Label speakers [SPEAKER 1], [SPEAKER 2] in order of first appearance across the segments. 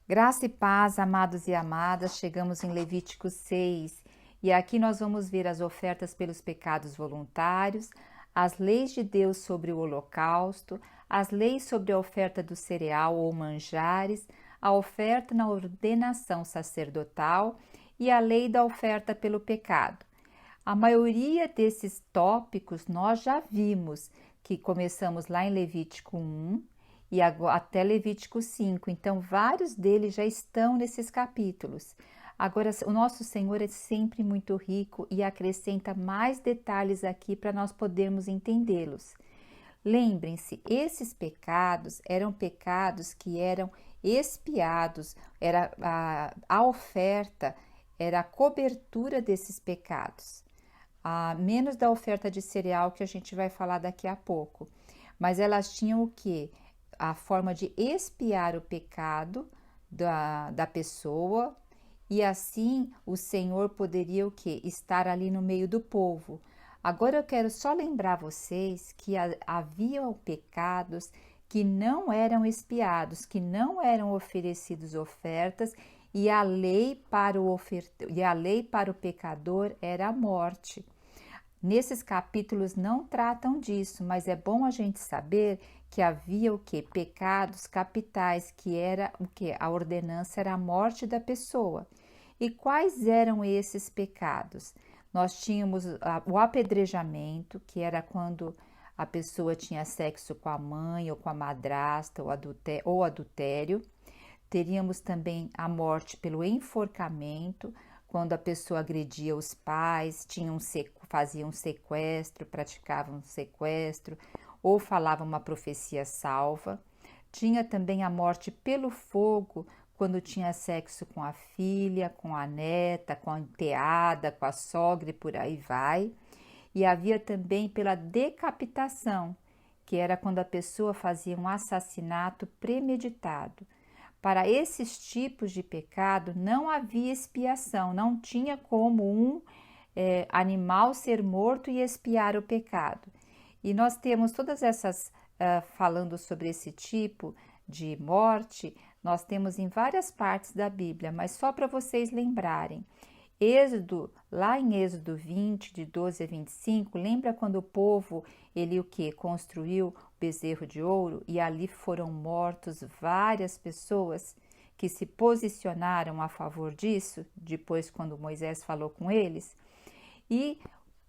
[SPEAKER 1] Graça e paz, amados e amadas, chegamos em Levítico 6 e aqui nós vamos ver as ofertas pelos pecados voluntários, as leis de Deus sobre o holocausto, as leis sobre a oferta do cereal ou manjares, a oferta na ordenação sacerdotal e a lei da oferta pelo pecado. A maioria desses tópicos nós já vimos, que começamos lá em Levítico 1 e até Levítico 5. Então, vários deles já estão nesses capítulos. Agora, o nosso Senhor é sempre muito rico e acrescenta mais detalhes aqui para nós podermos entendê-los. Lembrem-se, esses pecados eram pecados que eram expiados, era a oferta era a cobertura desses pecados, menos da oferta de cereal que a gente vai falar daqui a pouco. Mas elas tinham o quê? A forma de expiar o pecado da pessoa, e assim o Senhor poderia o quê? Estar ali no meio do povo. Agora eu quero só lembrar vocês que havia pecados que não eram expiados, que não eram oferecidos ofertas, e a lei para o pecador era a morte. Nesses capítulos não tratam disso, mas é bom a gente saber que havia o que? Pecados capitais, que era o que? A ordenança era a morte da pessoa. E quais eram esses pecados? Nós tínhamos o apedrejamento, que era quando a pessoa tinha sexo com a mãe ou com a madrasta ou adultério. Teríamos também a morte pelo enforcamento, quando a pessoa agredia os pais, faziam sequestro, praticavam sequestro ou falavam uma profecia salva. Tinha também a morte pelo fogo, quando tinha sexo com a filha, com a neta, com a enteada, com a sogra e por aí vai. E havia também pela decapitação, que era quando a pessoa fazia um assassinato premeditado. Para esses tipos de pecado não havia expiação, não tinha como um animal ser morto e expiar o pecado. E nós temos todas essas, falando sobre esse tipo de morte, nós temos em várias partes da Bíblia, mas só para vocês lembrarem. Lá em Êxodo 20, de 12 a 25, lembra quando o povo, ele o que? Construiu o bezerro de ouro e ali foram mortos várias pessoas que se posicionaram a favor disso, depois quando Moisés falou com eles. E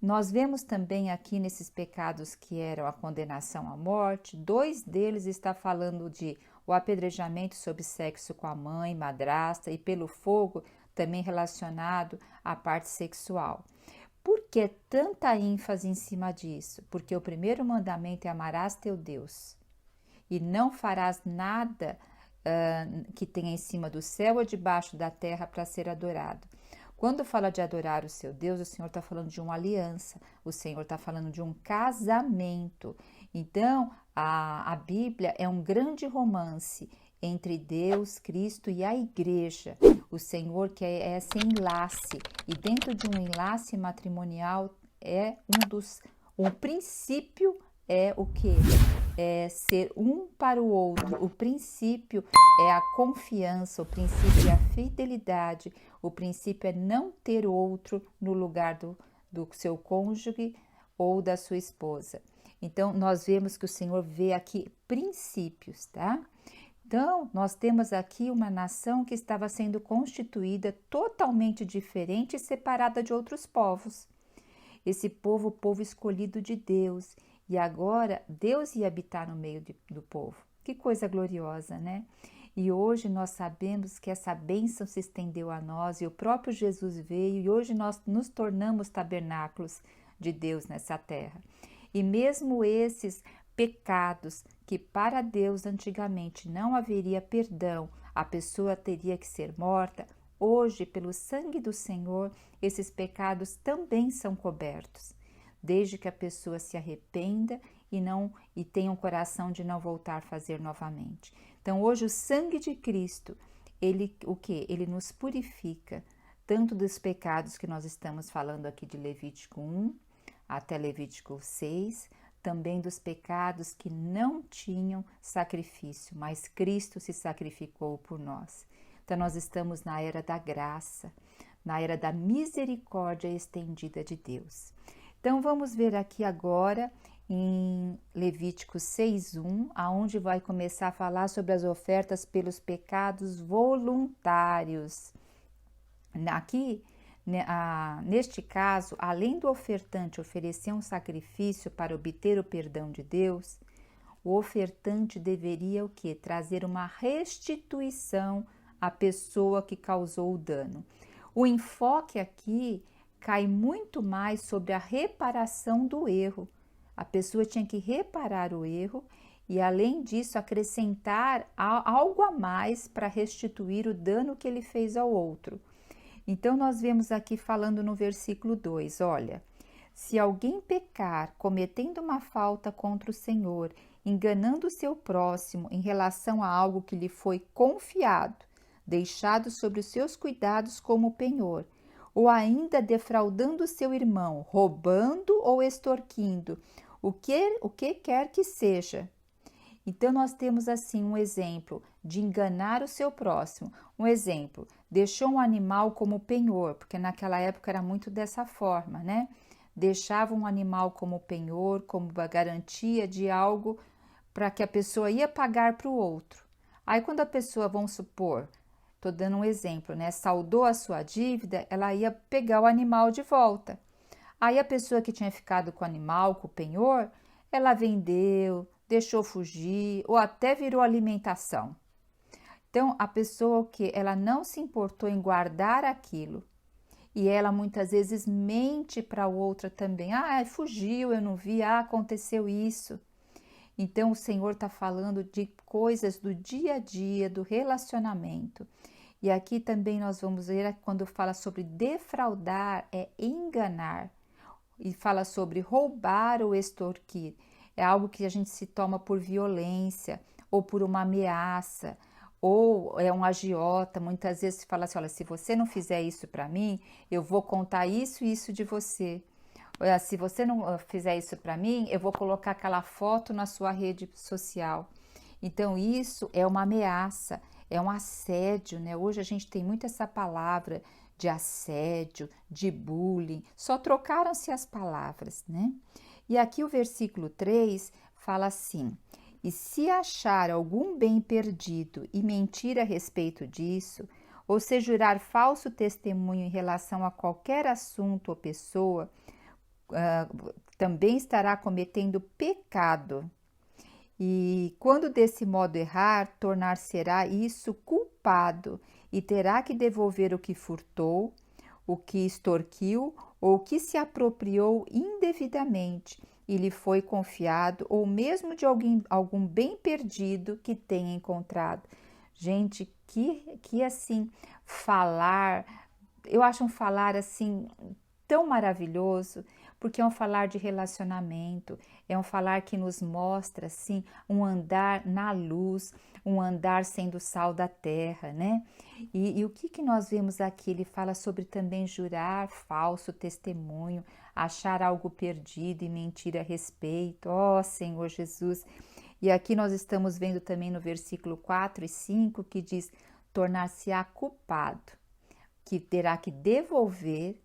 [SPEAKER 1] nós vemos também aqui nesses pecados que eram a condenação à morte, 2 deles está falando de o apedrejamento sob sexo com a mãe, madrasta e pelo fogo, também relacionado à parte sexual. Por que tanta ênfase em cima disso? Porque o primeiro mandamento é amarás teu Deus e não farás nada que tenha em cima do céu ou debaixo da terra para ser adorado. Quando fala de adorar o seu Deus, o Senhor está falando de uma aliança, o Senhor está falando de um casamento. Então, a Bíblia é um grande romance entre Deus, Cristo e a igreja. O Senhor quer esse enlace, e dentro de um enlace matrimonial o princípio é o que? É ser um para o outro. O princípio é a confiança, o princípio é a fidelidade, o princípio é não ter outro no lugar do seu cônjuge ou da sua esposa. Então, nós vemos que o Senhor vê aqui princípios, tá? Então, nós temos aqui uma nação que estava sendo constituída totalmente diferente e separada de outros povos. Esse povo, o povo escolhido de Deus, e agora Deus ia habitar no meio do povo. Que coisa gloriosa, né? E hoje nós sabemos que essa bênção se estendeu a nós e o próprio Jesus veio e hoje nós nos tornamos tabernáculos de Deus nessa terra. E mesmo esses pecados que para Deus antigamente não haveria perdão, a pessoa teria que ser morta, hoje pelo sangue do Senhor, esses pecados também são cobertos, desde que a pessoa se arrependa e tenha um coração de não voltar a fazer novamente. Então, hoje o sangue de Cristo, ele nos purifica, tanto dos pecados que nós estamos falando aqui de Levítico 1 até Levítico 6, também dos pecados que não tinham sacrifício, mas Cristo se sacrificou por nós. Então nós estamos na era da graça, na era da misericórdia estendida de Deus. Então vamos ver aqui agora em Levítico 6:1, aonde vai começar a falar sobre as ofertas pelos pecados voluntários. Aqui, neste caso, além do ofertante oferecer um sacrifício para obter o perdão de Deus, o ofertante deveria o quê? Trazer uma restituição à pessoa que causou o dano. O enfoque aqui cai muito mais sobre a reparação do erro. A pessoa tinha que reparar o erro e, além disso, acrescentar algo a mais para restituir o dano que ele fez ao outro. Então, nós vemos aqui falando no versículo 2, olha, se alguém pecar cometendo uma falta contra o Senhor, enganando o seu próximo em relação a algo que lhe foi confiado, deixado sobre os seus cuidados como penhor, ou ainda defraudando o seu irmão, roubando ou extorquindo, o que quer que seja. Então, nós temos assim um exemplo de enganar o seu próximo. Um exemplo, deixou um animal como penhor, porque naquela época era muito dessa forma, né? Deixava um animal como penhor, como uma garantia de algo para que a pessoa ia pagar para o outro. Aí, quando a pessoa, vamos supor, estou dando um exemplo, né? Saldou a sua dívida, ela ia pegar o animal de volta. Aí, a pessoa que tinha ficado com o animal, com o penhor, ela vendeu, deixou fugir ou até virou alimentação. Então, a pessoa o que ela não se importou em guardar aquilo e ela muitas vezes mente para o outro também. Ah, fugiu, eu não vi, aconteceu isso. Então, o Senhor está falando de coisas do dia a dia, do relacionamento. E aqui também nós vamos ver quando fala sobre defraudar, é enganar. E fala sobre roubar ou extorquir. É algo que a gente se toma por violência ou por uma ameaça, ou é um agiota. Muitas vezes se fala assim, olha, se você não fizer isso para mim, eu vou contar isso e isso de você. Se você não fizer isso para mim, eu vou colocar aquela foto na sua rede social. Então, isso é uma ameaça, é um assédio, né? Hoje a gente tem muito essa palavra de assédio, de bullying, só trocaram-se as palavras, né? E aqui o versículo 3 fala assim, e se achar algum bem perdido e mentir a respeito disso, ou se jurar falso testemunho em relação a qualquer assunto ou pessoa, também estará cometendo pecado. E quando desse modo errar, tornar-se-á isso culpado e terá que devolver o que furtou, o que extorquiu ou o que se apropriou indevidamente e lhe foi confiado, ou mesmo de algum bem perdido que tenha encontrado. Gente, que assim, falar, eu acho um falar assim tão maravilhoso, porque é um falar de relacionamento, é um falar que nos mostra assim um andar na luz, um andar sendo sal da terra, né? E o que nós vemos aqui? Ele fala sobre também jurar falso testemunho, achar algo perdido e mentir a respeito. Ó Senhor Jesus! E aqui nós estamos vendo também no versículo 4 e 5 que diz, tornar-se-á culpado, que terá que devolver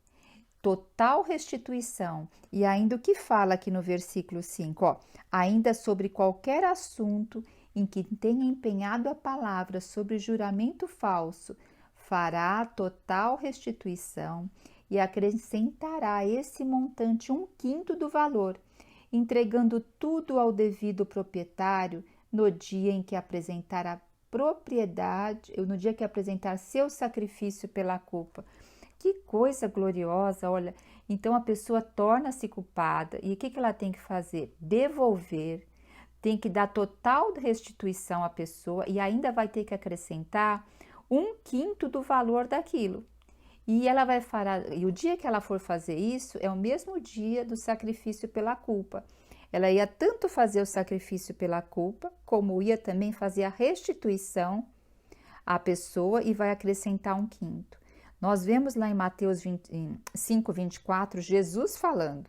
[SPEAKER 1] total restituição. E ainda o que fala aqui no versículo 5, ó, ainda sobre qualquer assunto em que tenha empenhado a palavra sobre juramento falso, fará total restituição e acrescentará a esse montante 1/5 do valor, entregando tudo ao devido proprietário no dia em que apresentar a propriedade, no dia que apresentar seu sacrifício pela culpa. Que coisa gloriosa, olha. Então a pessoa torna-se culpada e o que ela tem que fazer? Devolver, tem que dar total restituição à pessoa e ainda vai ter que acrescentar 1/5 do valor daquilo. E ela vai falar, e o dia que ela for fazer isso é o mesmo dia do sacrifício pela culpa. Ela ia tanto fazer o sacrifício pela culpa, como ia também fazer a restituição à pessoa e vai acrescentar 1/5. Nós vemos lá em Mateus 5:24, Jesus falando,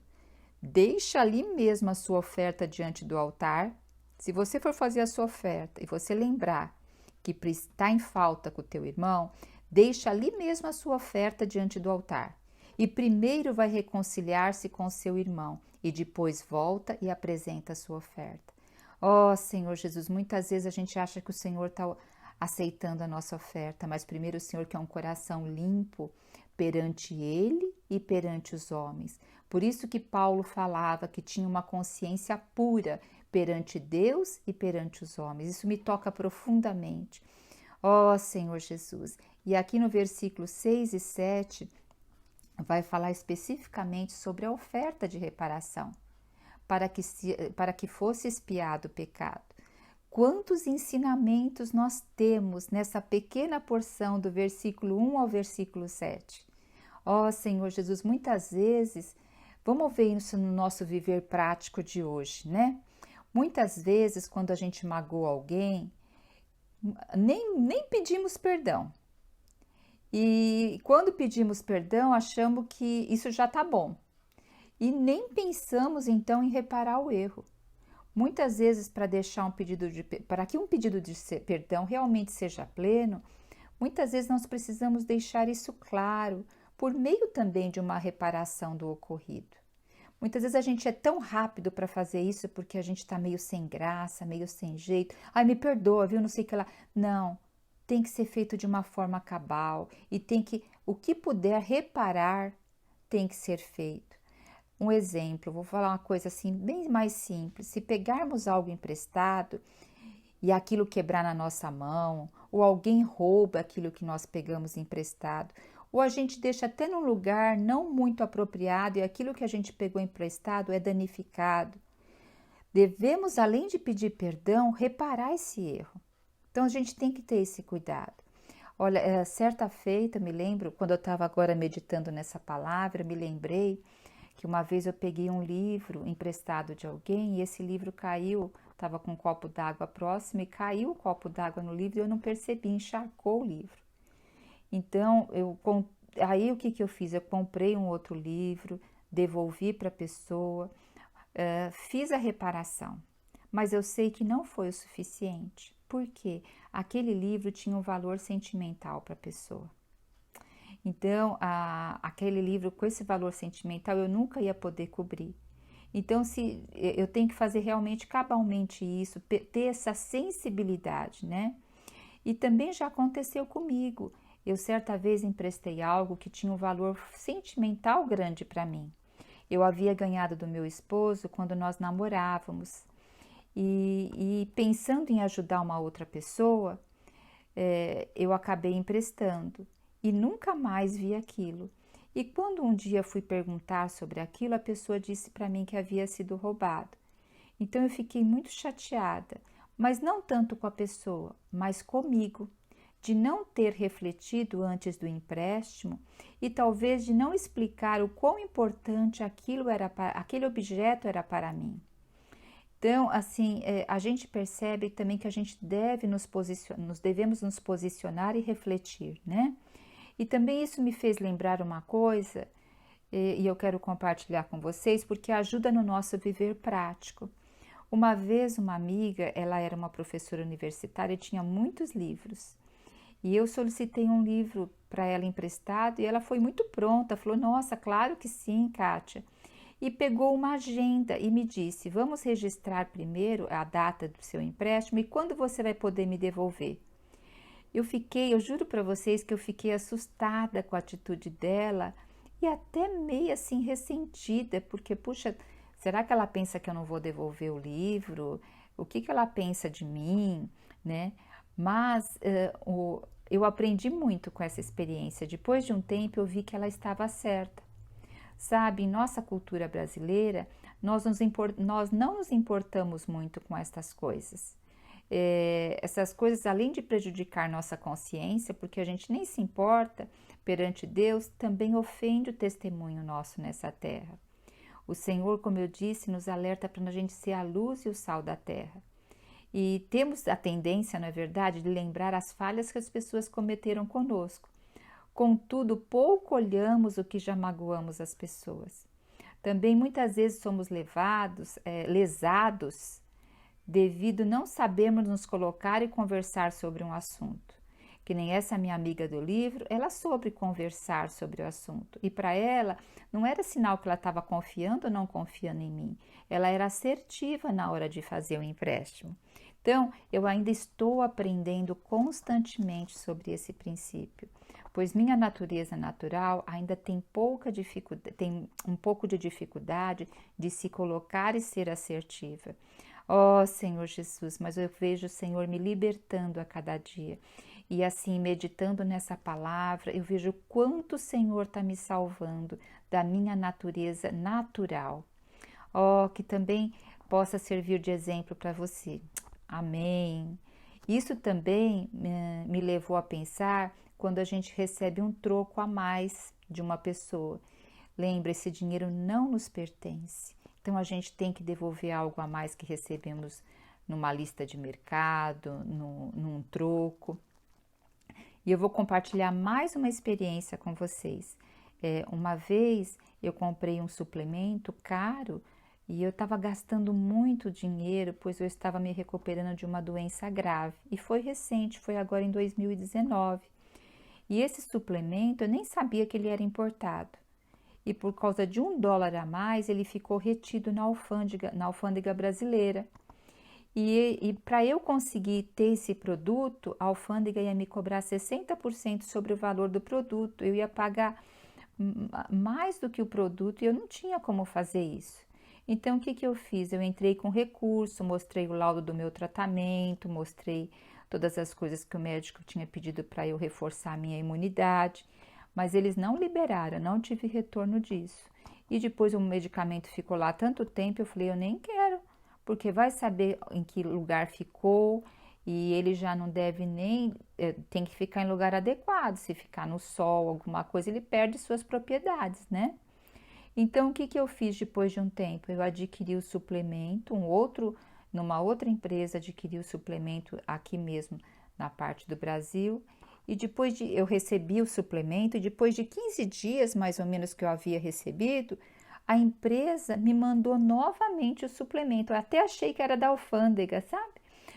[SPEAKER 1] Deixa ali mesmo a sua oferta diante do altar. Se você for fazer a sua oferta e você lembrar que está em falta com o teu irmão, deixa ali mesmo a sua oferta diante do altar. E primeiro vai reconciliar-se com o seu irmão e depois volta e apresenta a sua oferta. Ó Senhor Jesus, muitas vezes a gente acha que o Senhor está aceitando a nossa oferta, mas primeiro o Senhor quer um coração limpo perante Ele e perante os homens. Por isso que Paulo falava que tinha uma consciência pura perante Deus e perante os homens. Isso me toca profundamente. Ó Senhor Jesus. E aqui no versículo 6 e 7 vai falar especificamente sobre a oferta de reparação, para que fosse expiado o pecado. Quantos ensinamentos nós temos nessa pequena porção do versículo 1 ao versículo 7. Ó Senhor Jesus, muitas vezes, vamos ver isso no nosso viver prático de hoje, né? Muitas vezes, quando a gente magoa alguém, nem pedimos perdão. E quando pedimos perdão, achamos que isso já tá bom. E nem pensamos então em reparar o erro. Muitas vezes, para que um pedido de perdão realmente seja pleno, muitas vezes nós precisamos deixar isso claro, por meio também de uma reparação do ocorrido. Muitas vezes a gente é tão rápido para fazer isso porque a gente está meio sem graça, meio sem jeito. Ai, me perdoa, viu? Não sei o que lá. Não, tem que ser feito de uma forma cabal e o que puder reparar tem que ser feito. Um exemplo, vou falar uma coisa assim bem mais simples. Se pegarmos algo emprestado e aquilo quebrar na nossa mão, ou alguém rouba aquilo que nós pegamos emprestado, ou a gente deixa até num lugar não muito apropriado e aquilo que a gente pegou emprestado é danificado, devemos, além de pedir perdão, reparar esse erro. Então a gente tem que ter esse cuidado. Olha, certa feita, me lembro, quando eu estava agora meditando nessa palavra, me lembrei que uma vez eu peguei um livro emprestado de alguém e esse livro caiu, estava com um copo d'água próximo e caiu o copo d'água no livro e eu não percebi, encharcou o livro. Então, aí o que eu fiz? Eu comprei um outro livro, devolvi para a pessoa, fiz a reparação, mas eu sei que não foi o suficiente, porque aquele livro tinha um valor sentimental para a pessoa. Então, aquele livro com esse valor sentimental eu nunca ia poder cobrir. Então, se eu tenho que fazer realmente cabalmente isso, ter essa sensibilidade, né? E também já aconteceu comigo. Eu certa vez emprestei algo que tinha um valor sentimental grande para mim. Eu havia ganhado do meu esposo quando nós namorávamos. E pensando em ajudar uma outra pessoa, eu acabei emprestando e nunca mais vi aquilo. E quando um dia fui perguntar sobre aquilo, a pessoa disse para mim que havia sido roubado. Então eu fiquei muito chateada, mas não tanto com a pessoa, mas comigo, de não ter refletido antes do empréstimo e talvez de não explicar o quão importante aquele objeto era para mim. Então, assim, a gente percebe também que a gente devemos nos posicionar e refletir, né? E também isso me fez lembrar uma coisa, e eu quero compartilhar com vocês, porque ajuda no nosso viver prático. Uma vez uma amiga, ela era uma professora universitária e tinha muitos livros. E eu solicitei um livro para ela emprestado e ela foi muito pronta, falou, nossa, claro que sim, Kátia. E pegou uma agenda e me disse, vamos registrar primeiro a data do seu empréstimo e quando você vai poder me devolver. Eu juro para vocês que eu fiquei assustada com a atitude dela e até meio assim ressentida, porque, puxa, será que ela pensa que eu não vou devolver o livro? O que ela pensa de mim, né? Mas eu aprendi muito com essa experiência. Depois de um tempo eu vi que ela estava certa. Sabe, em nossa cultura brasileira, nós não nos importamos muito com estas coisas. Essas coisas, além de prejudicar nossa consciência, porque a gente nem se importa perante Deus, também ofende o testemunho nosso nessa terra. O Senhor, como eu disse, nos alerta para a gente ser a luz e o sal da terra. E temos a tendência, não é verdade, de lembrar as falhas que as pessoas cometeram conosco. Contudo, pouco olhamos o que já magoamos as pessoas. Também muitas vezes somos lesados devido não sabermos nos colocar e conversar sobre um assunto. Que nem essa minha amiga do livro, ela soube conversar sobre o assunto. E para ela, não era sinal que ela estava confiando ou não confiando em mim. Ela era assertiva na hora de fazer o empréstimo. Então, eu ainda estou aprendendo constantemente sobre esse princípio, pois minha natureza natural ainda tem tem um pouco de dificuldade de se colocar e ser assertiva. Ó Senhor Jesus, mas eu vejo o Senhor me libertando a cada dia. E assim, meditando nessa palavra, eu vejo quanto o Senhor está me salvando da minha natureza natural. Ó, que também possa servir de exemplo para você. Amém. Isso também me levou a pensar quando a gente recebe um troco a mais de uma pessoa. Lembra, esse dinheiro não nos pertence. Então a gente tem que devolver algo a mais que recebemos numa lista de mercado, num troco. E eu vou compartilhar mais uma experiência com vocês. Uma vez eu comprei um suplemento caro e eu estava gastando muito dinheiro, pois eu estava me recuperando de uma doença grave. E foi recente, foi agora em 2019. E esse suplemento eu nem sabia que ele era importado. E por causa de $1 a mais, ele ficou retido na alfândega brasileira. E para eu conseguir ter esse produto, a alfândega ia me cobrar 60% sobre o valor do produto. Eu ia pagar mais do que o produto e eu não tinha como fazer isso. Então, o que eu fiz? Eu entrei com recurso, mostrei o laudo do meu tratamento, mostrei todas as coisas que o médico tinha pedido para eu reforçar a minha imunidade, mas eles não liberaram, não tive retorno disso. E depois o medicamento ficou lá tanto tempo, eu falei, eu nem quero, porque vai saber em que lugar ficou e ele já não deve nem, tem que ficar em lugar adequado, se ficar no sol, alguma coisa, ele perde suas propriedades, né? Então, o que eu fiz depois de um tempo? Eu adquiri o suplemento, numa outra empresa adquiri o suplemento aqui mesmo na parte do Brasil. E eu recebi o suplemento, e depois de 15 dias, mais ou menos, que eu havia recebido, a empresa me mandou novamente o suplemento. Eu até achei que era da alfândega, sabe?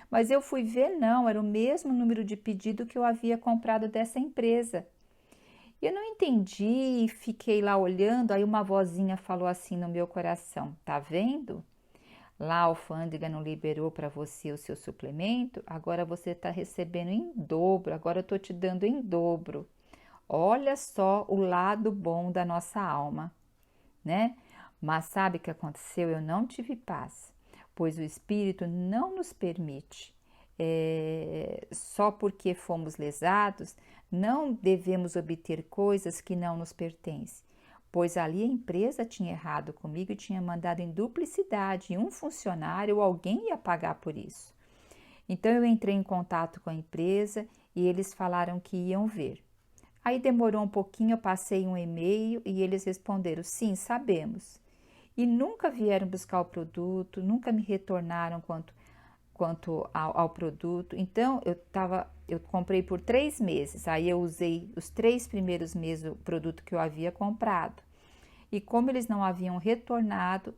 [SPEAKER 1] Mas eu fui ver, não, era o mesmo número de pedido que eu havia comprado dessa empresa. Eu não entendi, fiquei lá olhando, aí uma vozinha falou assim no meu coração, tá vendo? Lá a alfândega não liberou para você o seu suplemento, agora você está recebendo em dobro, agora eu estou te dando em dobro. Olha só o lado bom da nossa alma, né? Mas sabe o que aconteceu? Eu não tive paz, pois o Espírito não nos permite. Só porque fomos lesados, não devemos obter coisas que não nos pertencem, pois ali a empresa tinha errado comigo e tinha mandado em duplicidade e um funcionário ou alguém ia pagar por isso. Então eu entrei em contato com a empresa e eles falaram que iam ver. Aí demorou um pouquinho, eu passei um e-mail e eles responderam, sim, sabemos. E nunca vieram buscar o produto, nunca me retornaram quanto ao produto. Então, eu comprei por 3 meses, aí eu usei os 3 primeiros meses o produto que eu havia comprado. E como eles não haviam retornado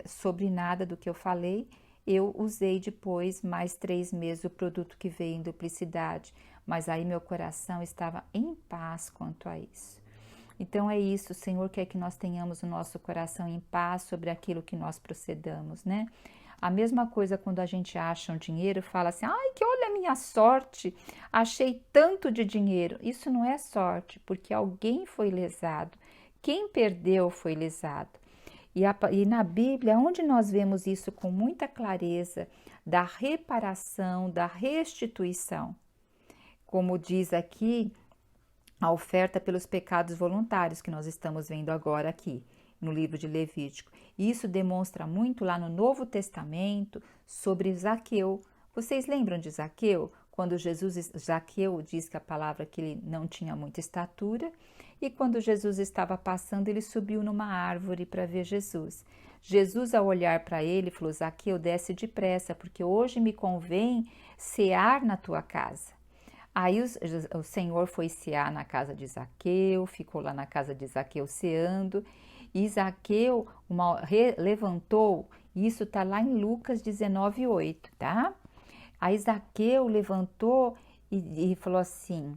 [SPEAKER 1] sobre nada do que eu falei, eu usei depois mais 3 meses o produto que veio em duplicidade. Mas aí meu coração estava em paz quanto a isso. Então é isso, o Senhor quer que nós tenhamos o nosso coração em paz sobre aquilo que nós procedamos, né? A mesma coisa quando a gente acha um dinheiro, fala assim, ai, que olha a minha sorte, achei tanto de dinheiro. Isso não é sorte, porque alguém foi lesado. Quem perdeu foi lesado. E na Bíblia, onde nós vemos isso com muita clareza, da reparação, da restituição. Como diz aqui, a oferta pelos pecados voluntários que nós estamos vendo agora aqui no livro de Levítico. Isso demonstra muito lá no Novo Testamento sobre Zaqueu. Vocês lembram de Zaqueu? Quando Zaqueu diz que a palavra que ele não tinha muita estatura e quando Jesus estava passando, ele subiu numa árvore para ver Jesus. Jesus, ao olhar para ele, falou, Zaqueu, desce depressa, porque hoje me convém cear na tua casa. Aí o Senhor foi cear na casa de Zaqueu, ficou lá na casa de Zaqueu ceando, E Zaqueu levantou, isso está lá em Lucas 19:8, tá? Aí Zaqueu levantou e falou assim,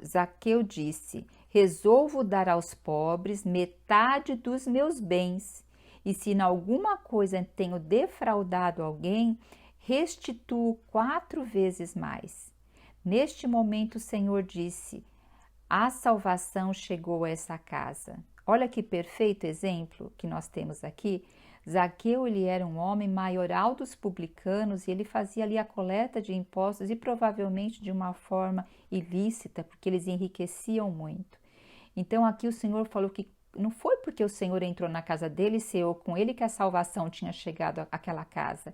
[SPEAKER 1] Zaqueu disse, resolvo dar aos pobres metade dos meus bens, e se em alguma coisa tenho defraudado alguém, restituo 4 vezes mais. Neste momento o Senhor disse, a salvação chegou a essa casa. Olha que perfeito exemplo que nós temos aqui. Zaqueu, ele era um homem maioral dos publicanos e ele fazia ali a coleta de impostos e provavelmente de uma forma ilícita, porque eles enriqueciam muito. Então aqui o Senhor falou que não foi porque o Senhor entrou na casa dele e ceou com ele que a salvação tinha chegado àquela casa.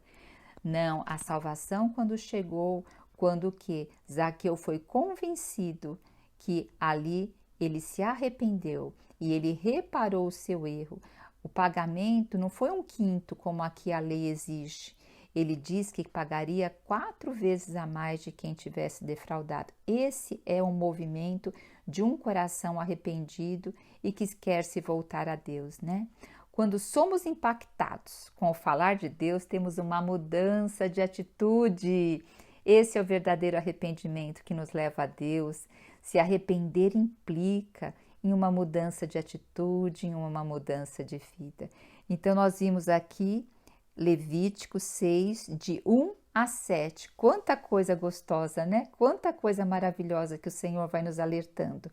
[SPEAKER 1] Não, a salvação quando chegou, quando que Zaqueu foi convencido que ali ele se arrependeu e ele reparou o seu erro. O pagamento não foi 1/5 como aqui a lei exige. Ele diz que pagaria 4 vezes a mais de quem tivesse defraudado. Esse é um movimento de um coração arrependido e que quer se voltar a Deus, né? Quando somos impactados com o falar de Deus, temos uma mudança de atitude. Esse é o verdadeiro arrependimento que nos leva a Deus. Se arrepender implica em uma mudança de atitude, em uma mudança de vida. Então, nós vimos aqui Levítico 6, de 1 a 7. Quanta coisa gostosa, né? Quanta coisa maravilhosa que o Senhor vai nos alertando.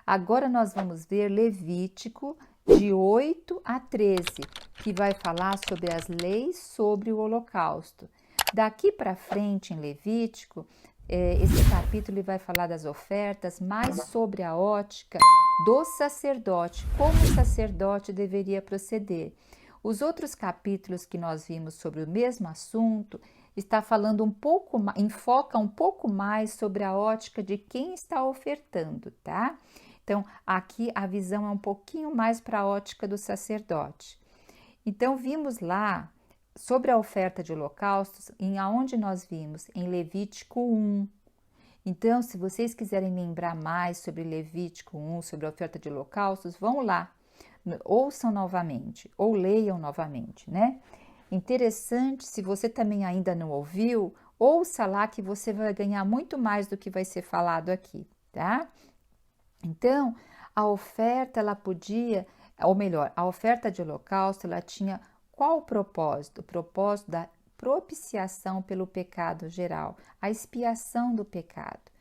[SPEAKER 1] Agora nós vamos ver Levítico de 8 a 13, que vai falar sobre as leis sobre o holocausto. Daqui para frente, em Levítico, esse capítulo ele vai falar das ofertas, mais sobre a ótica do sacerdote, como o sacerdote deveria proceder. Os outros capítulos que nós vimos sobre o mesmo assunto está falando enfoca um pouco mais sobre a ótica de quem está ofertando, tá? Então, aqui a visão é um pouquinho mais para a ótica do sacerdote. Então, vimos lá sobre a oferta de holocaustos, aonde nós vimos? Em Levítico 1. Então, se vocês quiserem lembrar mais sobre Levítico 1, sobre a oferta de holocaustos, vão lá, ouçam novamente ou leiam novamente, né? Interessante, se você também ainda não ouviu, ouça lá que você vai ganhar muito mais do que vai ser falado aqui, tá? Então, a oferta, ela podia, ou melhor, a oferta de holocausto, ela tinha qual o propósito? O propósito da propiciação pelo pecado geral, a expiação do pecado.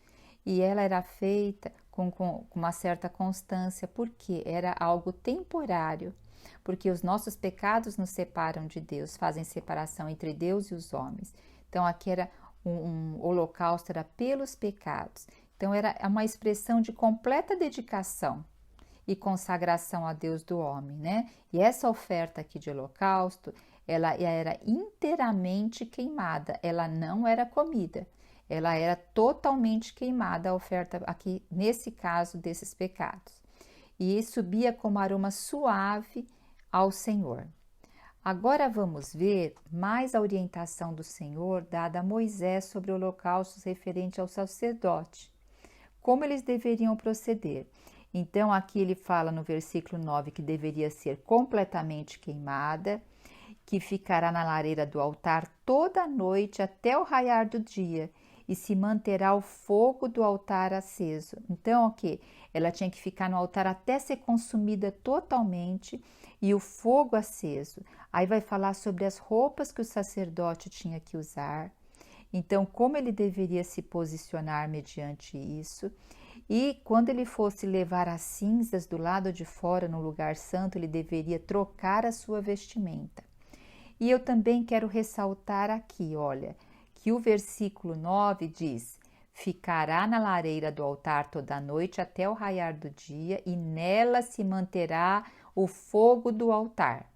[SPEAKER 1] E ela era feita com uma certa constância, porque era algo temporário, porque os nossos pecados nos separam de Deus, fazem separação entre Deus e os homens. Então, aqui era um holocausto, era pelos pecados. Então, era uma expressão de completa dedicação e consagração a Deus do homem, né? E essa oferta aqui de holocausto, ela era inteiramente queimada, ela não era comida, ela era totalmente queimada, a oferta aqui, nesse caso, desses pecados. E subia como aroma suave ao Senhor. Agora vamos ver mais a orientação do Senhor dada a Moisés sobre holocaustos referente ao sacerdote, como eles deveriam proceder. Então, aqui ele fala no versículo 9 que deveria ser completamente queimada, que ficará na lareira do altar toda a noite até o raiar do dia, e se manterá o fogo do altar aceso. Então, o que? Ela tinha que ficar no altar até ser consumida totalmente e o fogo aceso. Aí vai falar sobre as roupas que o sacerdote tinha que usar. Então, como ele deveria se posicionar mediante isso. E quando ele fosse levar as cinzas do lado de fora no lugar santo, ele deveria trocar a sua vestimenta. E eu também quero ressaltar aqui, olha, que o versículo 9 diz: ficará na lareira do altar toda a noite até o raiar do dia, e nela se manterá o fogo do altar.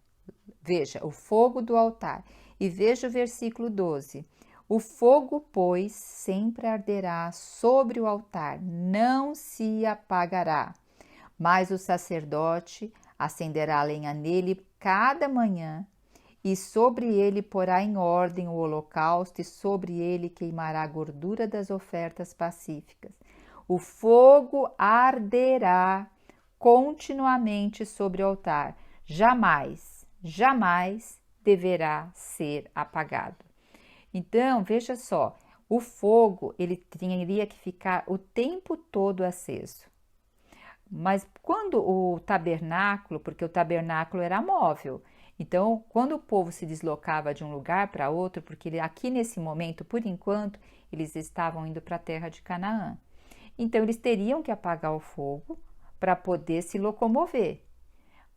[SPEAKER 1] Veja, o fogo do altar. E veja o versículo 12. O fogo, pois, sempre arderá sobre o altar, não se apagará. Mas o sacerdote acenderá a lenha nele cada manhã, e sobre ele porá em ordem o holocausto, e sobre ele queimará a gordura das ofertas pacíficas. O fogo arderá continuamente sobre o altar. Jamais, jamais deverá ser apagado. Então, veja só, o fogo, ele teria que ficar o tempo todo aceso. Mas quando o tabernáculo, porque o tabernáculo era móvel, então quando o povo se deslocava de um lugar para outro, porque aqui nesse momento, por enquanto, eles estavam indo para a terra de Canaã. Então eles teriam que apagar o fogo para poder se locomover.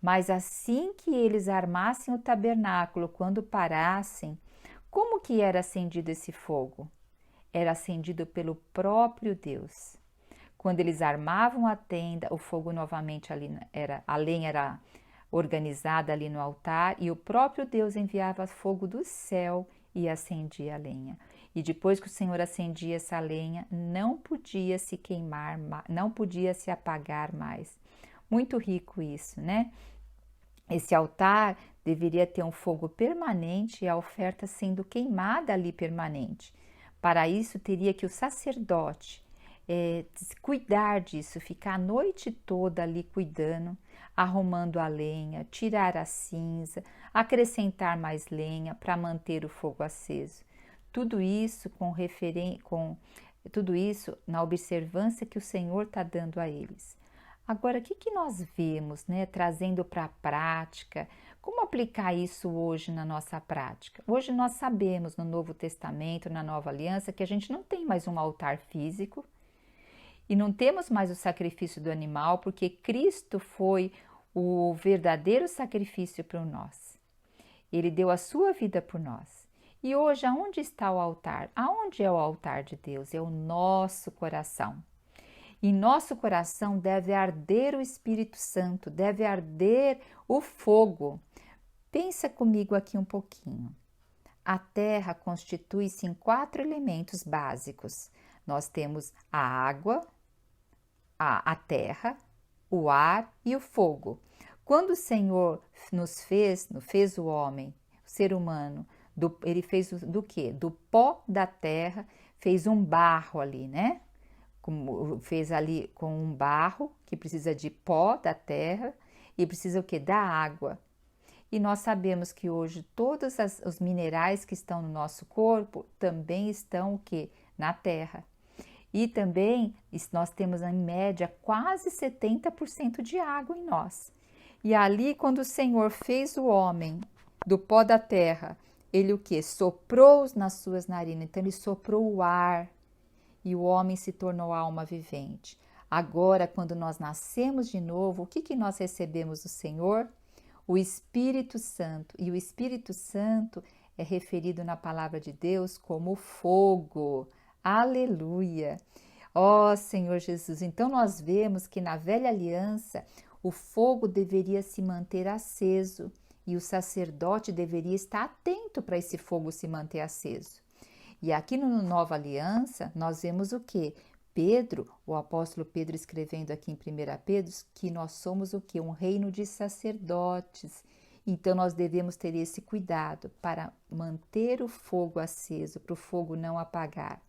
[SPEAKER 1] Mas assim que eles armassem o tabernáculo, quando parassem, como que era acendido esse fogo? Era acendido pelo próprio Deus. Quando eles armavam a tenda, o fogo novamente a lenha era organizada ali no altar e o próprio Deus enviava fogo do céu e acendia a lenha. E depois que o Senhor acendia essa lenha, não podia se queimar, não podia se apagar mais. Muito rico isso, né? Esse altar deveria ter um fogo permanente e a oferta sendo queimada ali permanente. Para isso, teria que o sacerdote cuidar disso, ficar a noite toda ali cuidando, arrumando a lenha, tirar a cinza, acrescentar mais lenha para manter o fogo aceso. Tudo isso tudo isso na observância que o Senhor está dando a eles. Agora, o que nós vemos, né, trazendo para a prática? Como aplicar isso hoje na nossa prática? Hoje nós sabemos no Novo Testamento, na Nova Aliança, que a gente não tem mais um altar físico e não temos mais o sacrifício do animal, porque Cristo foi o verdadeiro sacrifício para nós. Ele deu a sua vida por nós. E hoje, aonde está o altar? Aonde é o altar de Deus? É o nosso coração. Em nosso coração deve arder o Espírito Santo, deve arder o fogo. Pensa comigo aqui um pouquinho. A terra constitui-se em 4 elementos básicos. Nós temos a água, a terra, o ar e o fogo. Quando o Senhor fez o homem, o ser humano, ele fez do quê? Do pó da terra, fez um barro ali, né? Fez ali com um barro que precisa de pó da terra e precisa o quê? Da água. E nós sabemos que hoje todos os minerais que estão no nosso corpo também estão o quê? Na terra. E também nós temos em média quase 70% de água em nós. E ali quando o Senhor fez o homem do pó da terra, ele o quê? Soprou nas suas narinas, então ele soprou o ar. E o homem se tornou alma vivente. Agora, quando nós nascemos de novo, o que nós recebemos do Senhor? O Espírito Santo. E o Espírito Santo é referido na palavra de Deus como fogo. Aleluia! Ó Senhor Jesus, então nós vemos que na velha aliança o fogo deveria se manter aceso e o sacerdote deveria estar atento para esse fogo se manter aceso. E aqui no Nova Aliança, nós vemos o quê? Pedro, o apóstolo Pedro escrevendo aqui em 1 Pedro, que nós somos o quê? Um reino de sacerdotes. Então, nós devemos ter esse cuidado para manter o fogo aceso, para o fogo não apagar.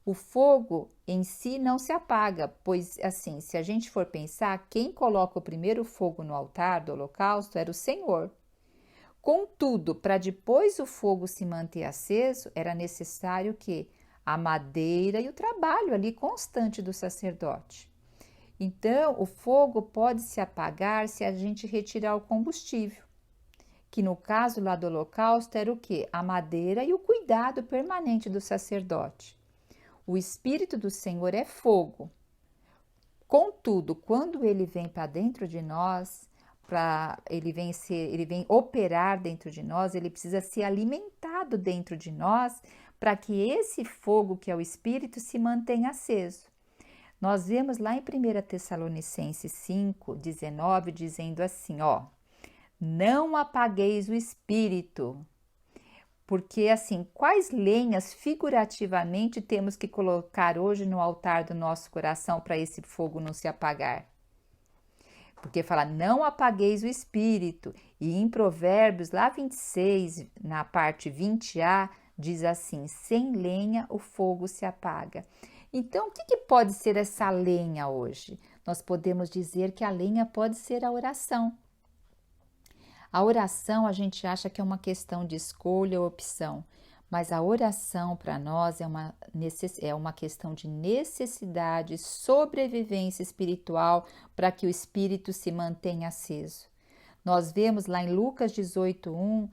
[SPEAKER 1] O fogo em si não se apaga, pois assim, se a gente for pensar, quem coloca o primeiro fogo no altar do holocausto era o Senhor. Contudo, para depois o fogo se manter aceso, era necessário que a madeira e o trabalho ali constante do sacerdote. Então, o fogo pode se apagar se a gente retirar o combustível, que no caso lá do holocausto era o quê? A madeira e o cuidado permanente do sacerdote. O Espírito do Senhor é fogo. Contudo, quando ele vem para dentro de nós, ele vem operar dentro de nós, ele precisa ser alimentado dentro de nós para que esse fogo que é o Espírito se mantenha aceso. Nós vemos lá em 1 Tessalonicenses 5:19 dizendo assim, ó, não apagueis o Espírito, porque assim, quais lenhas figurativamente temos que colocar hoje no altar do nosso coração para esse fogo não se apagar? Porque fala, não apagueis o Espírito. E em Provérbios, lá 26, na parte 20a, diz assim, sem lenha o fogo se apaga. Então, o que pode ser essa lenha hoje? nós podemos dizer que a lenha pode ser a oração. A oração a gente acha que é uma questão de escolha ou opção, mas a oração para nós é uma questão de necessidade, sobrevivência espiritual para que o espírito se mantenha aceso. Nós vemos lá em Lucas 18:1,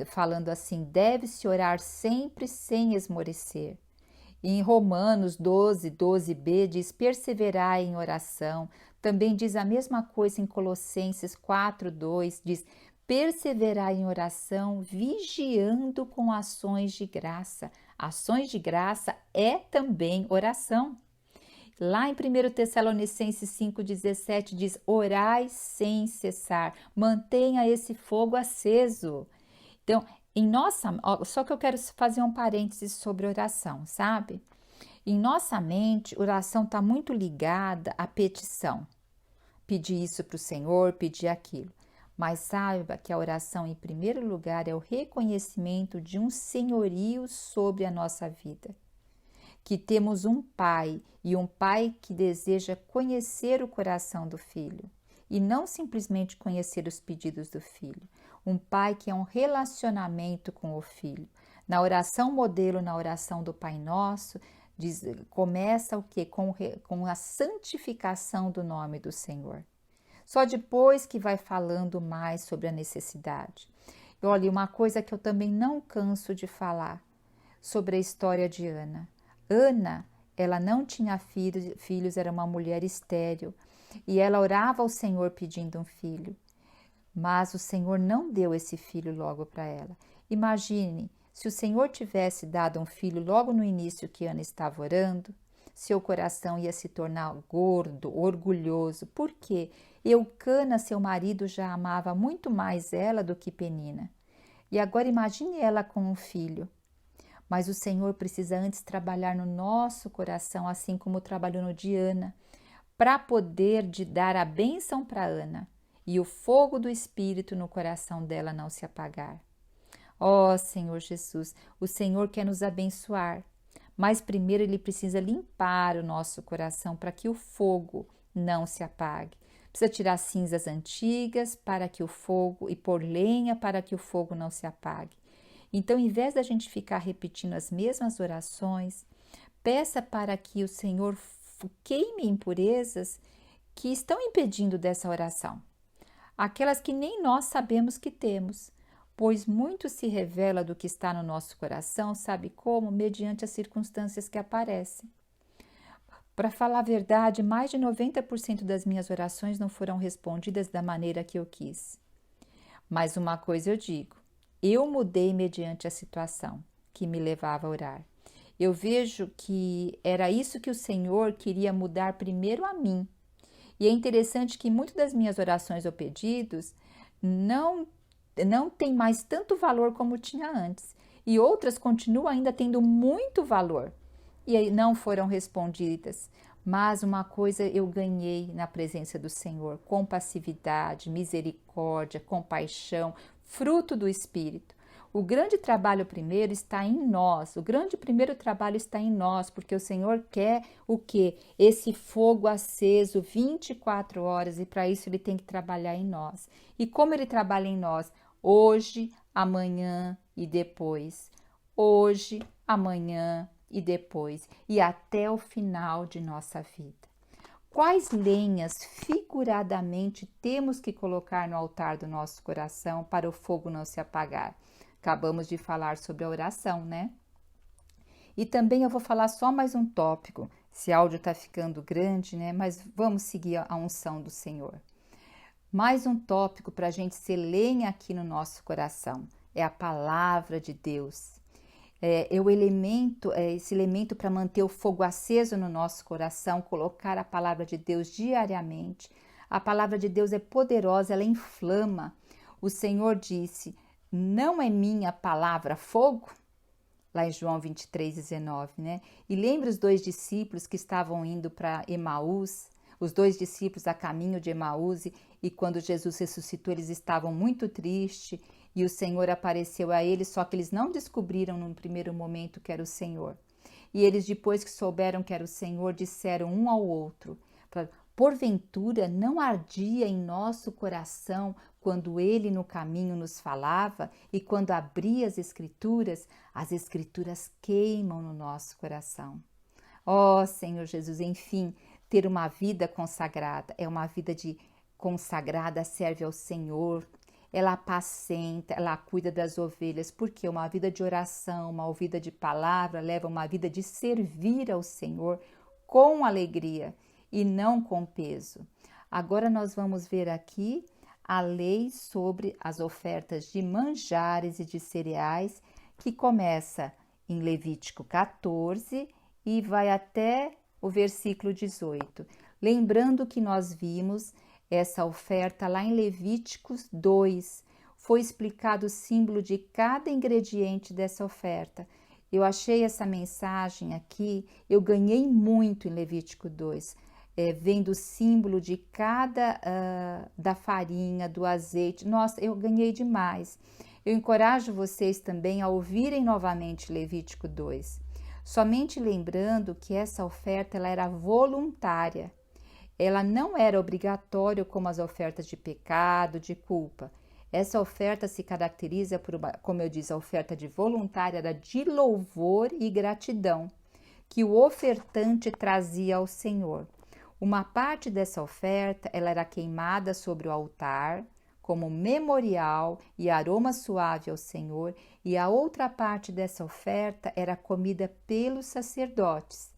[SPEAKER 1] falando assim: deve-se orar sempre sem esmorecer. E em Romanos 12:12b diz: perseverai em oração. Também diz a mesma coisa em Colossenses 4:2, diz: perseverai em oração, vigiando com ações de graça. Ações de graça é também oração. Lá em 1 Tessalonicenses 5:17 diz: orai sem cessar, mantenha esse fogo aceso. Então, só que eu quero fazer um parênteses sobre oração, sabe? Em nossa mente, oração está muito ligada à petição. Pedir isso para o Senhor, pedir aquilo. Mas saiba que a oração, em primeiro lugar, é o reconhecimento de um senhorio sobre a nossa vida. Que temos um pai, e um pai que deseja conhecer o coração do filho, e não simplesmente conhecer os pedidos do filho. Um pai que é um relacionamento com o filho. Na oração modelo, na oração do Pai Nosso, começa o quê? Com a santificação do nome do Senhor. Só depois que vai falando mais sobre a necessidade. Olha, uma coisa que eu também não canso de falar sobre a história de Ana. Ana, ela não tinha filhos, era uma mulher estéril, e ela orava ao Senhor pedindo um filho. Mas o Senhor não deu esse filho logo para ela. Imagine, se o Senhor tivesse dado um filho logo no início que Ana estava orando, seu coração ia se tornar gordo, orgulhoso. Por quê? Eucana, seu marido, já amava muito mais ela do que Penina. E agora imagine ela com um filho. Mas o Senhor precisa antes trabalhar no nosso coração, assim como trabalhou no de Ana, para poder dar a bênção para Ana e o fogo do Espírito no coração dela não se apagar. Ó Senhor Jesus, o Senhor quer nos abençoar, mas primeiro Ele precisa limpar o nosso coração para que o fogo não se apague. Precisa tirar cinzas antigas para que o fogo e pôr lenha para que o fogo não se apague. Então, em vez da gente ficar repetindo as mesmas orações, peça para que o Senhor queime impurezas que estão impedindo dessa oração. Aquelas que nem nós sabemos que temos, pois muito se revela do que está no nosso coração, sabe como? Mediante as circunstâncias que aparecem. Para falar a verdade, mais de 90% das minhas orações não foram respondidas da maneira que eu quis. Mas uma coisa eu digo, eu mudei mediante a situação que me levava a orar. Eu vejo que era isso que o Senhor queria mudar primeiro a mim. E é interessante que muitas das minhas orações ou pedidos não tem mais tanto valor como tinha antes. E outras continuam ainda tendo muito valor. E aí não foram respondidas. Mas uma coisa eu ganhei na presença do Senhor: compassividade, misericórdia, compaixão, fruto do Espírito. O grande trabalho primeiro está em nós, o primeiro trabalho está em nós, porque o Senhor quer o quê? Esse fogo aceso 24 horas, e para isso Ele tem que trabalhar em nós. E como Ele trabalha em nós? Hoje, amanhã e depois. Hoje, amanhã e depois. E até o final de nossa vida. Quais lenhas figuradamente temos que colocar no altar do nosso coração para o fogo não se apagar? Acabamos de falar sobre a oração, né? E também eu vou falar só mais um tópico. Esse áudio está ficando grande, né? Mas vamos seguir a unção do Senhor. Mais um tópico para a gente ser lenha aqui no nosso coração. É a palavra de Deus. Esse elemento para manter o fogo aceso no nosso coração, colocar a palavra de Deus diariamente. A palavra de Deus é poderosa, ela inflama. O Senhor disse: não é minha palavra fogo? Lá em João 23:19, né? E lembra os 2 discípulos que estavam indo para Emaús, os 2 discípulos a caminho de Emaús, e quando Jesus ressuscitou, eles estavam muito tristes, e o Senhor apareceu a eles, só que eles não descobriram no primeiro momento que era o Senhor. E eles, depois que souberam que era o Senhor, disseram um ao outro: Porventura não ardia em nosso coração quando ele no caminho nos falava e quando abria as escrituras queimam no nosso coração. Ó Senhor Jesus, enfim, ter uma vida consagrada, é uma vida de consagrada, serve ao Senhor, ela apacenta, ela cuida das ovelhas, porque uma vida de oração, uma vida de palavra leva uma vida de servir ao Senhor com alegria e não com peso. Agora nós vamos ver aqui a lei sobre as ofertas de manjares e de cereais, que começa em Levítico 14 e vai até o versículo 18. Lembrando que nós vimos essa oferta lá em Levíticos 2, foi explicado o símbolo de cada ingrediente dessa oferta. Eu achei essa mensagem aqui, eu ganhei muito em Levítico 2, vendo o símbolo de cada da farinha, do azeite. Nossa, eu ganhei demais. Eu encorajo vocês também a ouvirem novamente Levítico 2. Somente lembrando que essa oferta ela era voluntária. Ela não era obrigatória como as ofertas de pecado, de culpa. Essa oferta se caracteriza por, como eu disse, a oferta de voluntária era de louvor e gratidão, que o ofertante trazia ao Senhor. Uma parte dessa oferta ela era queimada sobre o altar, como memorial e aroma suave ao Senhor, e a outra parte dessa oferta era comida pelos sacerdotes.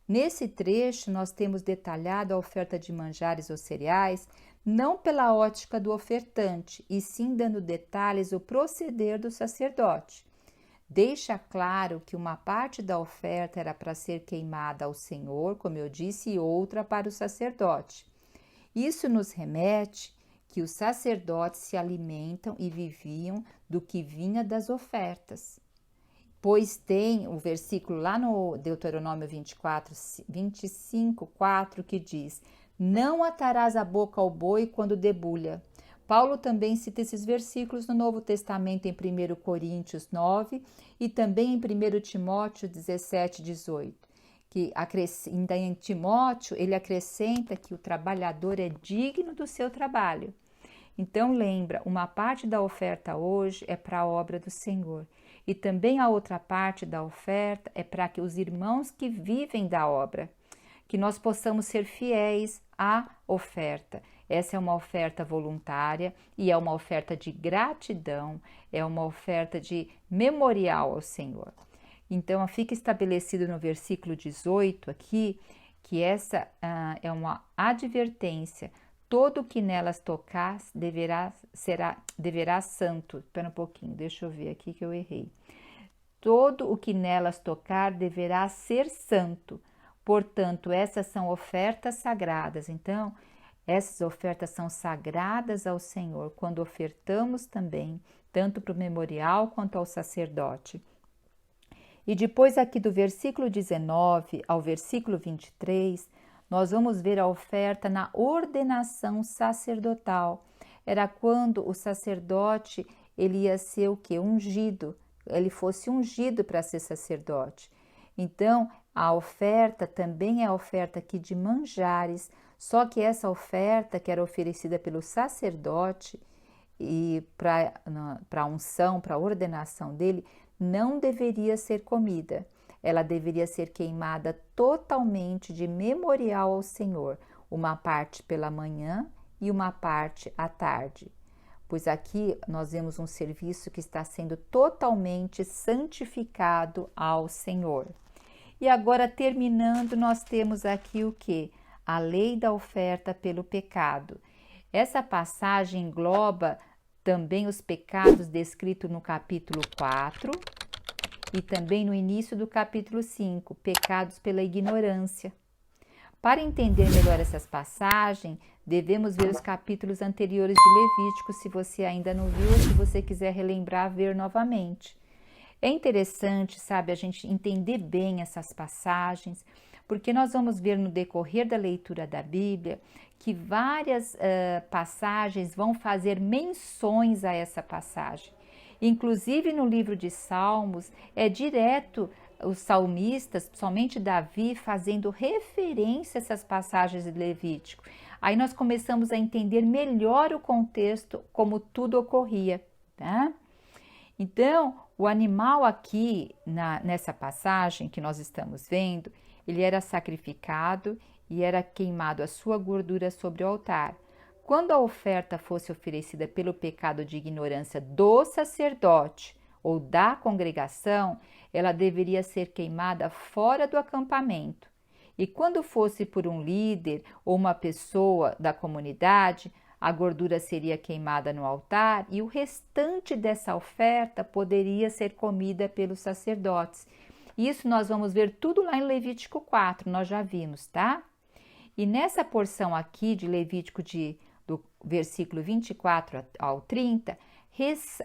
[SPEAKER 1] Nesse trecho, nós temos detalhado a oferta de manjares ou cereais, não pela ótica do ofertante, e sim dando detalhes o proceder do sacerdote. Deixa claro que uma parte da oferta era para ser queimada ao Senhor, como eu disse, e outra para o sacerdote. Isso nos remete que os sacerdotes se alimentam e viviam do que vinha das ofertas. Pois tem o versículo lá no Deuteronômio 25:4 que diz: não atarás a boca ao boi quando debulha. Paulo também cita esses versículos no Novo Testamento em 1 Coríntios 9 e também em 1 Timóteo 17:18. Que ainda em Timóteo ele acrescenta que o trabalhador é digno do seu trabalho. Então lembra, uma parte da oferta hoje é para a obra do Senhor. E também a outra parte da oferta é para que os irmãos que vivem da obra, que nós possamos ser fiéis à oferta. Essa é uma oferta voluntária e é uma oferta de gratidão, é uma oferta de memorial ao Senhor. Então, fica estabelecido no versículo 18 aqui que essa é uma advertência. Todo o que nelas tocar deverá santo. Espera um pouquinho, deixa eu ver aqui que eu errei. Todo o que nelas tocar deverá ser santo. Portanto, essas são ofertas sagradas. Então, essas ofertas são sagradas ao Senhor quando ofertamos também, tanto para o memorial quanto ao sacerdote. E depois aqui do versículo 19 ao versículo 23, nós vamos ver a oferta na ordenação sacerdotal. Era quando o sacerdote ele ia ser o quê? Ungido. Ele fosse ungido para ser sacerdote. Então, a oferta também é a oferta aqui de manjares, só que essa oferta que era oferecida pelo sacerdote e para a unção, para a ordenação dele, não deveria ser comida. Ela deveria ser queimada totalmente de memorial ao Senhor, uma parte pela manhã e uma parte à tarde. Pois aqui nós vemos um serviço que está sendo totalmente santificado ao Senhor. E agora, terminando, nós temos aqui o quê? A lei da oferta pelo pecado. Essa passagem engloba também os pecados descritos no capítulo 4 e também no início do capítulo 5, pecados pela ignorância. Para entender melhor essas passagens, devemos ver os capítulos anteriores de Levítico, se você ainda não viu ou se você quiser relembrar, ver novamente. É interessante, sabe, a gente entender bem essas passagens, porque nós vamos ver no decorrer da leitura da Bíblia que várias passagens vão fazer menções a essa passagem. Inclusive no livro de Salmos é direto os salmistas, somente Davi, fazendo referência a essas passagens de Levítico. Aí nós começamos a entender melhor o contexto, como tudo ocorria, tá? Então, o animal aqui, nessa passagem que nós estamos vendo, ele era sacrificado e era queimado a sua gordura sobre o altar. Quando a oferta fosse oferecida pelo pecado de ignorância do sacerdote ou da congregação, ela deveria ser queimada fora do acampamento. E quando fosse por um líder ou uma pessoa da comunidade, a gordura seria queimada no altar e o restante dessa oferta poderia ser comida pelos sacerdotes. Isso nós vamos ver tudo lá em Levítico 4, nós já vimos, tá? E nessa porção aqui de Levítico do versículo 24 ao 30,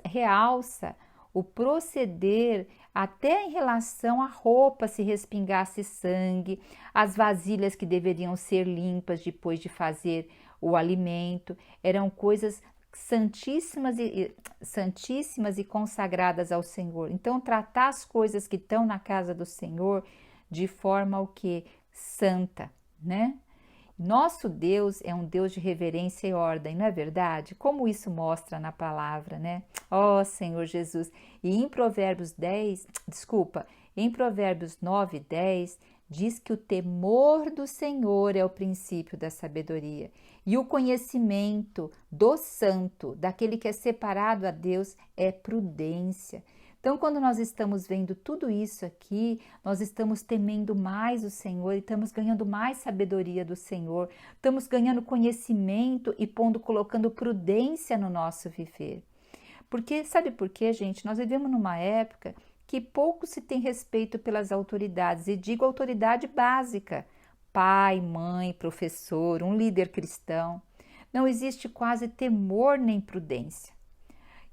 [SPEAKER 1] realça o proceder até em relação à roupa se respingasse sangue, as vasilhas que deveriam ser limpas depois de fazer o alimento, eram coisas santíssimas e consagradas ao Senhor. Então, tratar as coisas que estão na casa do Senhor de forma o que? Santa, né? Nosso Deus é um Deus de reverência e ordem, não é verdade? Como isso mostra na palavra, né? Ó Senhor Jesus. E em Provérbios 9, 10, diz que o temor do Senhor é o princípio da sabedoria. E o conhecimento do santo, daquele que é separado a Deus, é prudência. Então, quando nós estamos vendo tudo isso aqui, nós estamos temendo mais o Senhor e estamos ganhando mais sabedoria do Senhor, estamos ganhando conhecimento e colocando prudência no nosso viver. Porque, sabe por quê, gente? Nós vivemos numa época que pouco se tem respeito pelas autoridades, e digo autoridade básica, pai, mãe, professor, um líder cristão. Não existe quase temor nem prudência.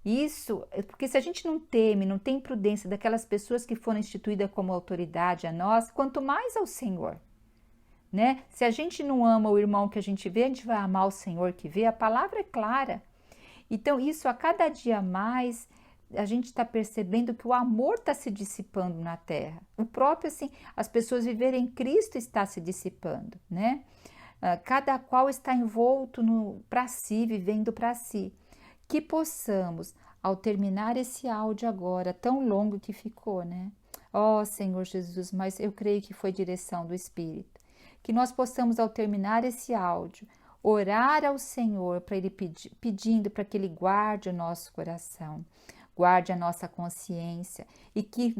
[SPEAKER 1] Isso, porque se a gente não teme, não tem prudência daquelas pessoas que foram instituídas como autoridade a nós, quanto mais ao Senhor, né? Se a gente não ama o irmão que a gente vê, a gente vai amar o Senhor que vê, a palavra é clara. Então, isso a cada dia mais, a gente está percebendo que o amor está se dissipando na terra. O próprio, assim, as pessoas viverem em Cristo está se dissipando, né? Cada qual está envolto para si, vivendo para si. Que possamos, ao terminar esse áudio agora, tão longo que ficou, né? Ó Senhor Jesus, mas eu creio que foi direção do Espírito. Que nós possamos, ao terminar esse áudio, orar ao Senhor para Ele pedindo para que Ele guarde o nosso coração, guarde a nossa consciência e que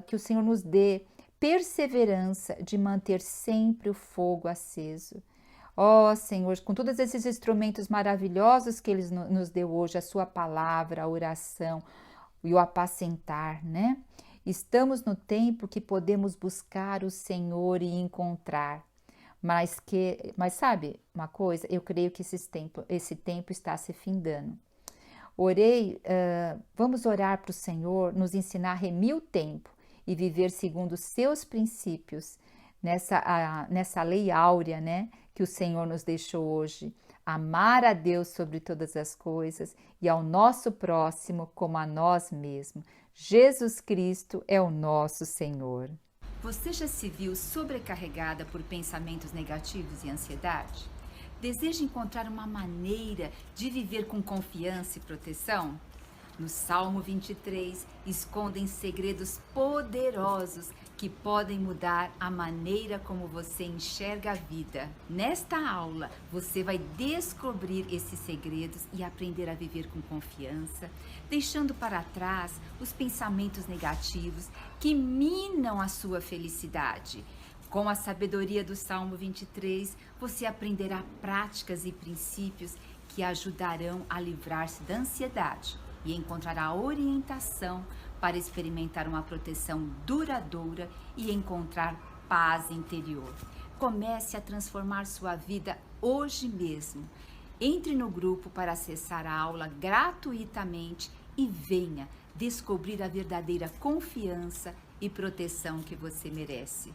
[SPEAKER 1] que o Senhor nos dê perseverança de manter sempre o fogo aceso. Ó Senhor, com todos esses instrumentos maravilhosos que Ele nos deu hoje, a Sua palavra, a oração e o apacentar, né? Estamos no tempo que podemos buscar o Senhor e encontrar. Mas sabe uma coisa? Eu creio que esse tempo está se findando. Vamos orar para o Senhor nos ensinar a remir o tempo e viver segundo os seus princípios, nessa lei áurea, né, que o Senhor nos deixou hoje. Amar a Deus sobre todas as coisas e ao nosso próximo como a nós mesmos. Jesus Cristo é o nosso Senhor. Você já se viu sobrecarregada por pensamentos negativos e ansiedade? Deseja encontrar uma maneira de viver com confiança e proteção? No Salmo 23, escondem segredos poderosos que podem mudar a maneira como você enxerga a vida. Nesta aula, você vai descobrir esses segredos e aprender a viver com confiança, deixando para trás os pensamentos negativos que minam a sua felicidade. Com a sabedoria do Salmo 23, você aprenderá práticas e princípios que ajudarão a livrar-se da ansiedade e encontrará orientação para experimentar uma proteção duradoura e encontrar paz interior. Comece a transformar sua vida hoje mesmo. Entre no grupo para acessar a aula gratuitamente e venha descobrir a verdadeira confiança e proteção que você merece.